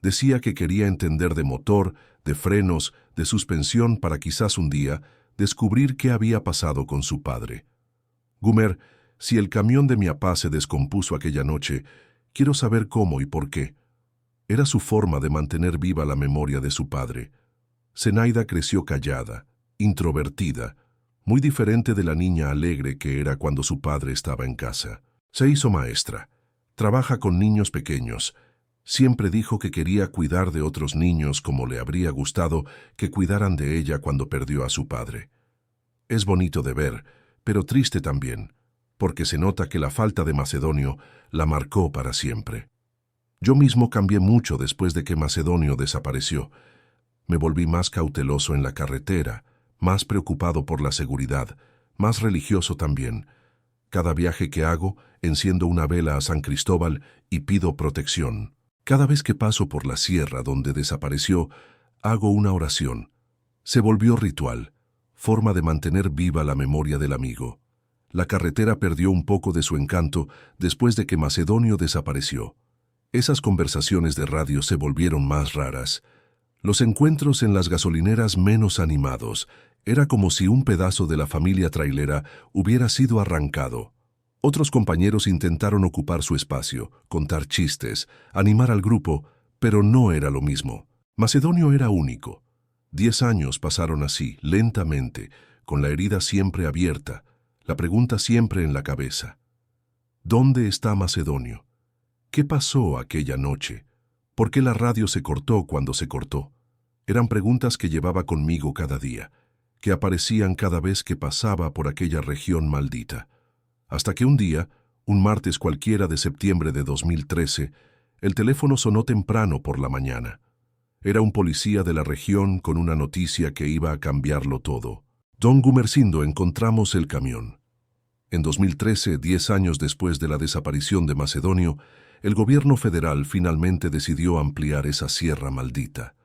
Decía que quería entender de motor, de frenos, de suspensión para quizás un día descubrir qué había pasado con su padre. Gumer, si el camión de mi papá se descompuso aquella noche, quiero saber cómo y por qué. Era su forma de mantener viva la memoria de su padre. Zenaida creció callada, introvertida, muy diferente de la niña alegre que era cuando su padre estaba en casa. Se hizo maestra. Trabaja con niños pequeños. Siempre dijo que quería cuidar de otros niños como le habría gustado que cuidaran de ella cuando perdió a su padre. Es bonito de ver, pero triste también, porque se nota que la falta de Macedonio la marcó para siempre. Yo mismo cambié mucho después de que Macedonio desapareció. Me volví más cauteloso en la carretera, más preocupado por la seguridad, más religioso también. Cada viaje que hago, enciendo una vela a San Cristóbal y pido protección. Cada vez que paso por la sierra donde desapareció, hago una oración. Se volvió ritual, forma de mantener viva la memoria del amigo. La carretera perdió un poco de su encanto después de que Macedonio desapareció. Esas conversaciones de radio se volvieron más raras. Los encuentros en las gasolineras menos animados. Era como si un pedazo de la familia trailera hubiera sido arrancado. Otros compañeros intentaron ocupar su espacio, contar chistes, animar al grupo, pero no era lo mismo. Macedonio era único. 10 años pasaron así, lentamente, con la herida siempre abierta, la pregunta siempre en la cabeza. ¿Dónde está Macedonio? ¿Qué pasó aquella noche? ¿Por qué la radio se cortó cuando se cortó? Eran preguntas que llevaba conmigo cada día, que aparecían cada vez que pasaba por aquella región maldita. Hasta que un día, un martes cualquiera de septiembre de 2013, el teléfono sonó temprano por la mañana. Era un policía de la región con una noticia que iba a cambiarlo todo. Don Gumersindo, encontramos el camión. En 2013, 10 años después de la desaparición de Macedonio, el gobierno federal finalmente decidió ampliar esa sierra maldita.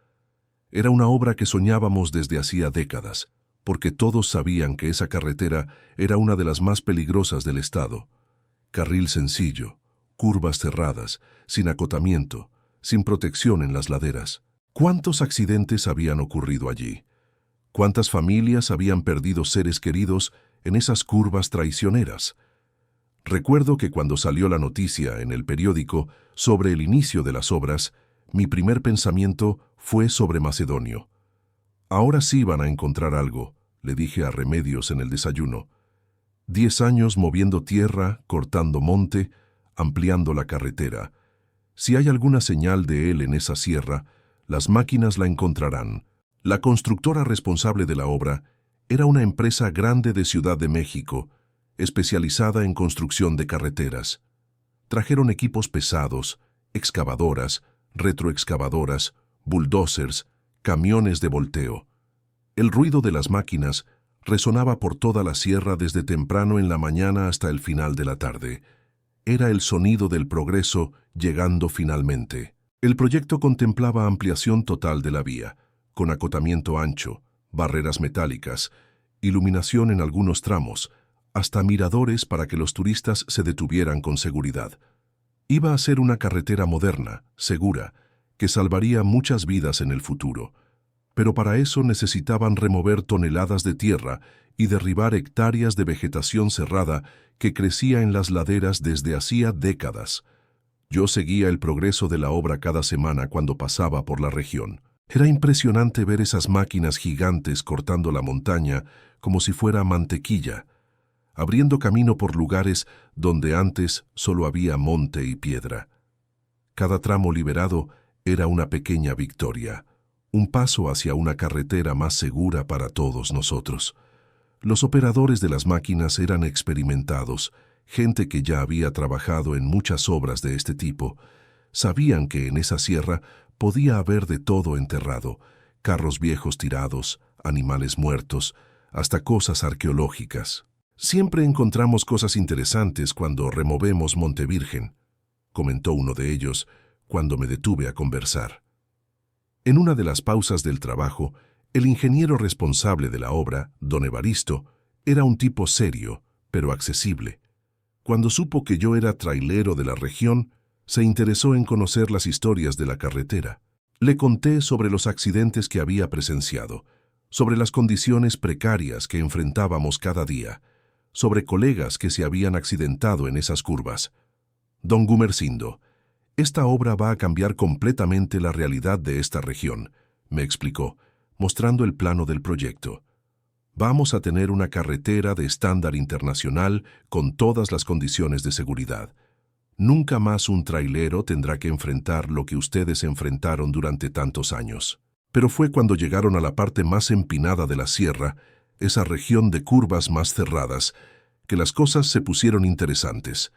Era una obra que soñábamos desde hacía décadas, porque todos sabían que esa carretera era una de las más peligrosas del estado. Carril sencillo, curvas cerradas, sin acotamiento, sin protección en las laderas. ¿Cuántos accidentes habían ocurrido allí? ¿Cuántas familias habían perdido seres queridos en esas curvas traicioneras? Recuerdo que cuando salió la noticia en el periódico sobre el inicio de las obras, mi primer pensamiento fue sobre Macedonio. Ahora sí van a encontrar algo, le dije a Remedios en el desayuno. 10 años moviendo tierra, cortando monte, ampliando la carretera. Si hay alguna señal de él en esa sierra, las máquinas la encontrarán. La constructora responsable de la obra era una empresa grande de Ciudad de México, especializada en construcción de carreteras. Trajeron equipos pesados, excavadoras, retroexcavadoras, bulldozers, camiones de volteo. El ruido de las máquinas resonaba por toda la sierra desde temprano en la mañana hasta el final de la tarde. Era el sonido del progreso llegando finalmente. El proyecto contemplaba ampliación total de la vía, con acotamiento ancho, barreras metálicas, iluminación en algunos tramos, hasta miradores para que los turistas se detuvieran con seguridad. Iba a ser una carretera moderna, segura, que salvaría muchas vidas en el futuro. Pero para eso necesitaban remover toneladas de tierra y derribar hectáreas de vegetación cerrada que crecía en las laderas desde hacía décadas. Yo seguía el progreso de la obra cada semana cuando pasaba por la región. Era impresionante ver esas máquinas gigantes cortando la montaña como si fuera mantequilla, abriendo camino por lugares donde antes solo había monte y piedra. Cada tramo liberado era una pequeña victoria, un paso hacia una carretera más segura para todos nosotros. Los operadores de las máquinas eran experimentados, gente que ya había trabajado en muchas obras de este tipo. Sabían que en esa sierra podía haber de todo enterrado, carros viejos tirados, animales muertos, hasta cosas arqueológicas. Siempre encontramos cosas interesantes cuando removemos Monte Virgen, comentó uno de ellos cuando me detuve a conversar. En una de las pausas del trabajo, el ingeniero responsable de la obra, don Evaristo, era un tipo serio, pero accesible. Cuando supo que yo era trailero de la región, se interesó en conocer las historias de la carretera. Le conté sobre los accidentes que había presenciado, sobre las condiciones precarias que enfrentábamos cada día, sobre colegas que se habían accidentado en esas curvas. Don Gumersindo, esta obra va a cambiar completamente la realidad de esta región, me explicó, mostrando el plano del proyecto. Vamos a tener una carretera de estándar internacional con todas las condiciones de seguridad. Nunca más un trailero tendrá que enfrentar lo que ustedes enfrentaron durante tantos años. Pero fue cuando llegaron a la parte más empinada de la sierra, esa región de curvas más cerradas, que las cosas se pusieron interesantes.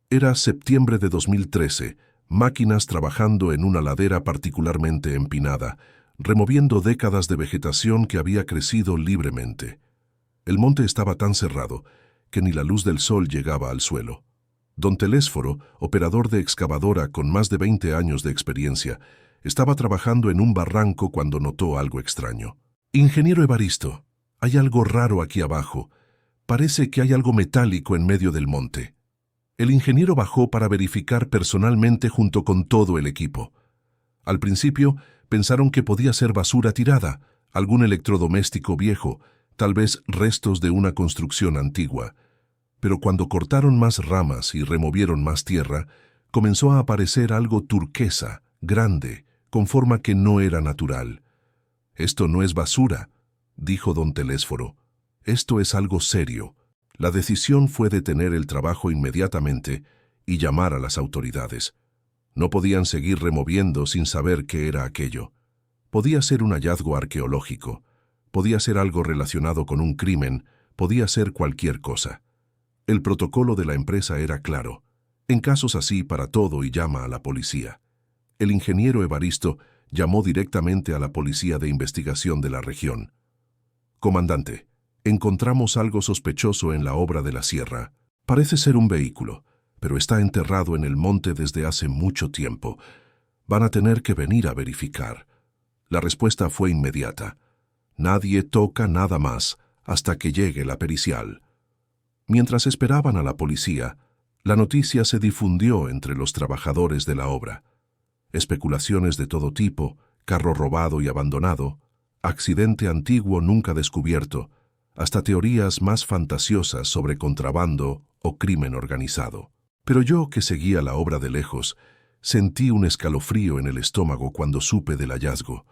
Era septiembre de 2013, máquinas trabajando en una ladera particularmente empinada, removiendo décadas de vegetación que había crecido libremente. El monte estaba tan cerrado que ni la luz del sol llegaba al suelo. Don Telésforo, operador de excavadora con más de 20 años de experiencia, estaba trabajando en un barranco cuando notó algo extraño. «Ingeniero Evaristo, hay algo raro aquí abajo. Parece que hay algo metálico en medio del monte». El ingeniero bajó para verificar personalmente junto con todo el equipo. Al principio, pensaron que podía ser basura tirada, algún electrodoméstico viejo, tal vez restos de una construcción antigua. Pero cuando cortaron más ramas y removieron más tierra, comenzó a aparecer algo turquesa, grande, con forma que no era natural. «Esto no es basura», dijo don Telésforo. «Esto es algo serio». La decisión fue detener el trabajo inmediatamente y llamar a las autoridades. No podían seguir removiendo sin saber qué era aquello. Podía ser un hallazgo arqueológico, podía ser algo relacionado con un crimen, podía ser cualquier cosa. El protocolo de la empresa era claro. En casos así, para todo y llama a la policía. El ingeniero Evaristo llamó directamente a la policía de investigación de la región. «Comandante, encontramos algo sospechoso en la obra de la sierra. Parece ser un vehículo, pero está enterrado en el monte desde hace mucho tiempo. Van a tener que venir a verificar». La respuesta fue inmediata. «Nadie toca nada más hasta que llegue la pericial». Mientras esperaban a la policía, la noticia se difundió entre los trabajadores de la obra. Especulaciones de todo tipo, carro robado y abandonado, accidente antiguo nunca descubierto, hasta teorías más fantasiosas sobre contrabando o crimen organizado. Pero yo, que seguía la obra de lejos, sentí un escalofrío en el estómago cuando supe del hallazgo.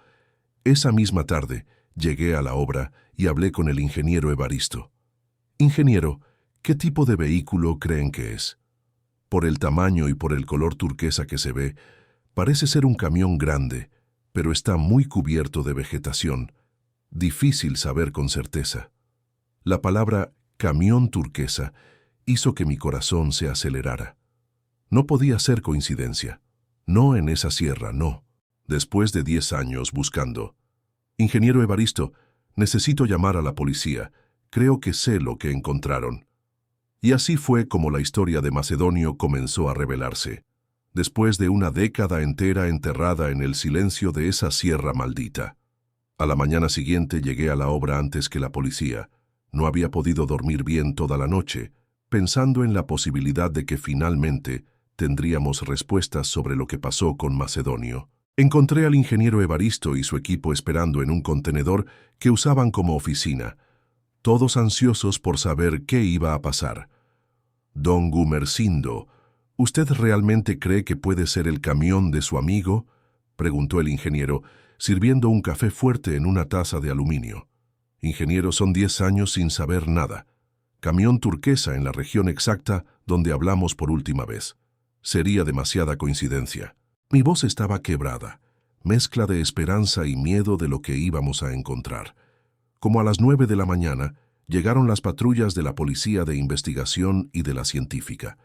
Esa misma tarde llegué a la obra y hablé con el ingeniero Evaristo. «Ingeniero, ¿qué tipo de vehículo creen que es?» Por el tamaño y por el color turquesa que se ve, parece ser un camión grande, pero está muy cubierto de vegetación. Difícil saber con certeza. La palabra camión turquesa hizo que mi corazón se acelerara. No podía ser coincidencia. No en esa sierra, no. Después de 10 años buscando. «Ingeniero Evaristo, necesito llamar a la policía. Creo que sé lo que encontraron». Y así fue como la historia de Macedonio comenzó a revelarse, después de una década entera enterrada en el silencio de esa sierra maldita. A la mañana siguiente llegué a la obra antes que la policía. No había podido dormir bien toda la noche, pensando en la posibilidad de que finalmente tendríamos respuestas sobre lo que pasó con Macedonio. Encontré al ingeniero Evaristo y su equipo esperando en un contenedor que usaban como oficina, todos ansiosos por saber qué iba a pasar. Don Gumersindo, ¿usted realmente cree que puede ser el camión de su amigo?, preguntó el ingeniero, sirviendo un café fuerte en una taza de aluminio. Ingeniero, son 10 años sin saber nada. Camión turquesa en la región exacta donde hablamos por última vez. Sería demasiada coincidencia. Mi voz estaba quebrada, mezcla de esperanza y miedo de lo que íbamos a encontrar. Como a las 9 de la mañana, llegaron las patrullas de la Policía de Investigación y de la Científica.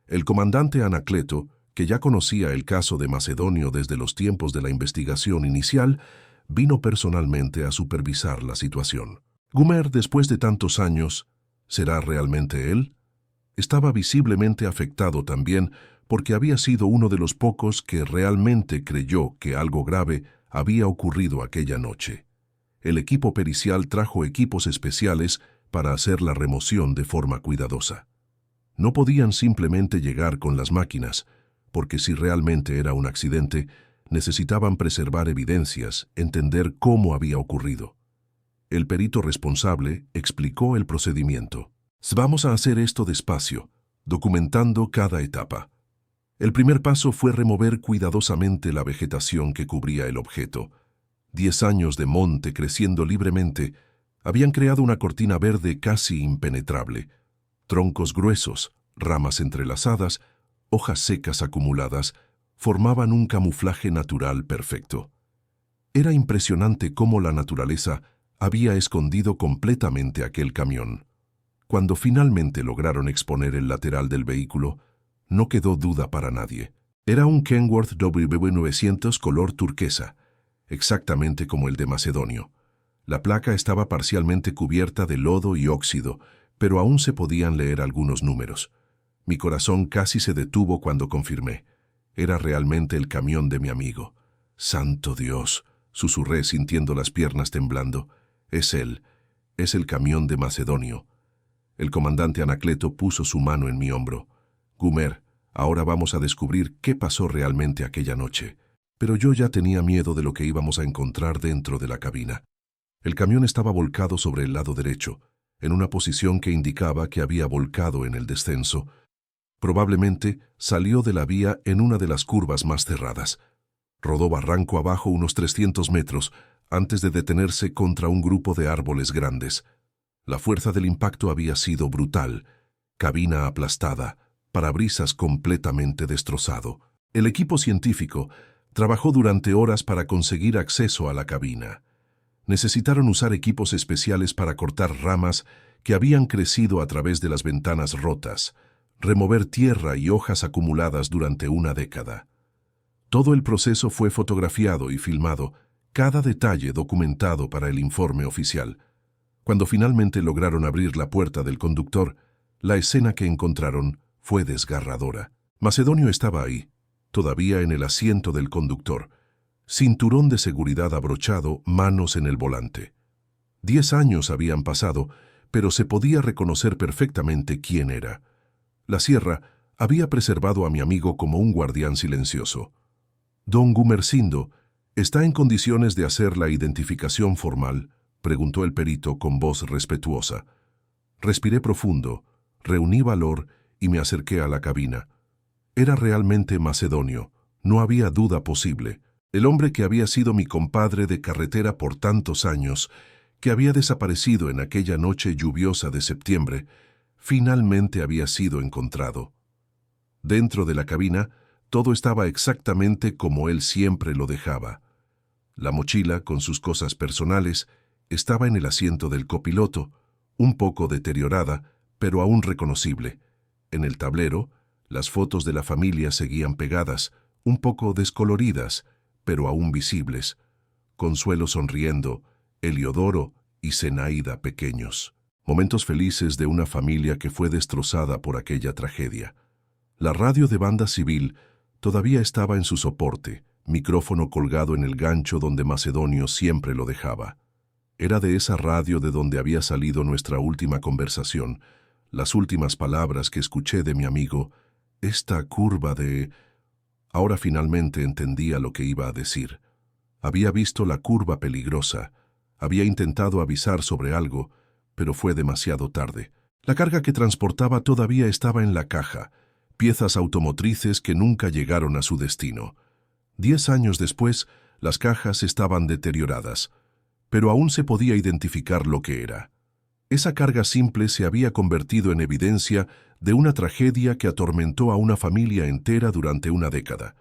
El comandante Anacleto, que ya conocía el caso de Macedonio desde los tiempos de la investigación inicial, vino personalmente a supervisar la situación. Gumer, después de tantos años, ¿será realmente él? Estaba visiblemente afectado también porque había sido uno de los pocos que realmente creyó que algo grave había ocurrido aquella noche. El equipo pericial trajo equipos especiales para hacer la remoción de forma cuidadosa. No podían simplemente llegar con las máquinas, porque si realmente era un accidente, necesitaban preservar evidencias, entender cómo había ocurrido. El perito responsable explicó el procedimiento. Vamos a hacer esto despacio, documentando cada etapa. El primer paso fue remover cuidadosamente la vegetación que cubría el objeto. 10 años de monte creciendo libremente habían creado una cortina verde casi impenetrable. Troncos gruesos, ramas entrelazadas, hojas secas acumuladas, formaban un camuflaje natural perfecto. Era impresionante cómo la naturaleza había escondido completamente aquel camión. Cuando finalmente lograron exponer el lateral del vehículo, no quedó duda para nadie. Era un Kenworth W900 color turquesa, exactamente como el de Macedonio. La placa estaba parcialmente cubierta de lodo y óxido, pero aún se podían leer algunos números. Mi corazón casi se detuvo cuando confirmé. Era realmente el camión de mi amigo. ¡Santo Dios!, susurré sintiendo las piernas temblando. Es él. Es el camión de Macedonio. El comandante Anacleto puso su mano en mi hombro. Gumer, ahora vamos a descubrir qué pasó realmente aquella noche. Pero yo ya tenía miedo de lo que íbamos a encontrar dentro de la cabina. El camión estaba volcado sobre el lado derecho, en una posición que indicaba que había volcado en el descenso. Probablemente salió de la vía en una de las curvas más cerradas. Rodó barranco abajo unos 300 metros antes de detenerse contra un grupo de árboles grandes. La fuerza del impacto había sido brutal. Cabina aplastada, parabrisas completamente destrozado. El equipo científico trabajó durante horas para conseguir acceso a la cabina. Necesitaron usar equipos especiales para cortar ramas que habían crecido a través de las ventanas rotas, remover tierra y hojas acumuladas durante una década. Todo el proceso fue fotografiado y filmado, cada detalle documentado para el informe oficial. Cuando finalmente lograron abrir la puerta del conductor, la escena que encontraron fue desgarradora. Macedonio estaba ahí, todavía en el asiento del conductor, cinturón de seguridad abrochado, manos en el volante. 10 años habían pasado, pero se podía reconocer perfectamente quién era. La sierra había preservado a mi amigo como un guardián silencioso. Don Gumersindo, ¿está en condiciones de hacer la identificación formal?, preguntó el perito con voz respetuosa. Respiré profundo, reuní valor y me acerqué a la cabina. Era realmente Macedonio, no había duda posible. El hombre que había sido mi compadre de carretera por tantos años, que había desaparecido en aquella noche lluviosa de septiembre, finalmente había sido encontrado. Dentro de la cabina, todo estaba exactamente como él siempre lo dejaba. La mochila, con sus cosas personales, estaba en el asiento del copiloto, un poco deteriorada, pero aún reconocible. En el tablero, las fotos de la familia seguían pegadas, un poco descoloridas, pero aún visibles. Consuelo sonriendo, Eliodoro y Zenaida pequeños. Momentos felices de una familia que fue destrozada por aquella tragedia. La radio de banda civil todavía estaba en su soporte, micrófono colgado en el gancho donde Macedonio siempre lo dejaba. Era de esa radio de donde había salido nuestra última conversación, las últimas palabras que escuché de mi amigo, esta curva de... Ahora finalmente entendía lo que iba a decir. Había visto la curva peligrosa, había intentado avisar sobre algo, pero fue demasiado tarde. La carga que transportaba todavía estaba en la caja, piezas automotrices que nunca llegaron a su destino. 10 años después, las cajas estaban deterioradas, pero aún se podía identificar lo que era. Esa carga simple se había convertido en evidencia de una tragedia que atormentó a una familia entera durante una década.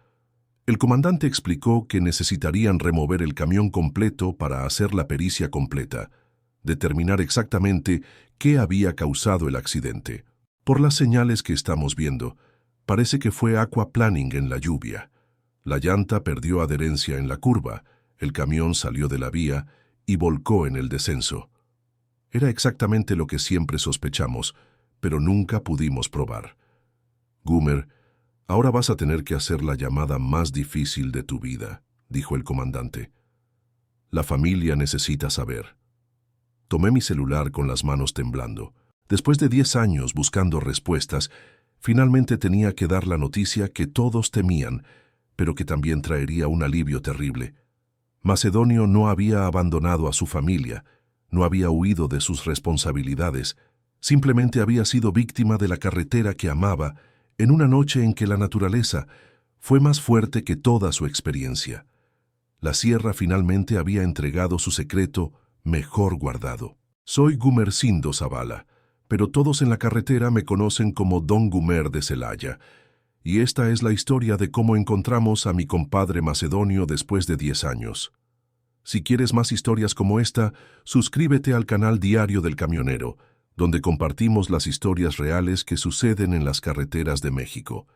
El comandante explicó que necesitarían remover el camión completo para hacer la pericia completa, determinar exactamente qué había causado el accidente. Por las señales que estamos viendo, parece que fue aquaplaning en la lluvia. La llanta perdió adherencia en la curva, el camión salió de la vía y volcó en el descenso. Era exactamente lo que siempre sospechamos, pero nunca pudimos probar. Goomer, ahora vas a tener que hacer la llamada más difícil de tu vida, dijo el comandante. La familia necesita saber. Tomé mi celular con las manos temblando. Después de 10 años buscando respuestas, finalmente tenía que dar la noticia que todos temían, pero que también traería un alivio terrible. Macedonio no había abandonado a su familia, no había huido de sus responsabilidades, simplemente había sido víctima de la carretera que amaba en una noche en que la naturaleza fue más fuerte que toda su experiencia. La sierra finalmente había entregado su secreto mejor guardado. Soy Gumersindo Zavala, pero todos en la carretera me conocen como Don Gumer de Celaya, y esta es la historia de cómo encontramos a mi compadre Macedonio después de 10 años. Si quieres más historias como esta, suscríbete al canal Diario del Camionero, donde compartimos las historias reales que suceden en las carreteras de México.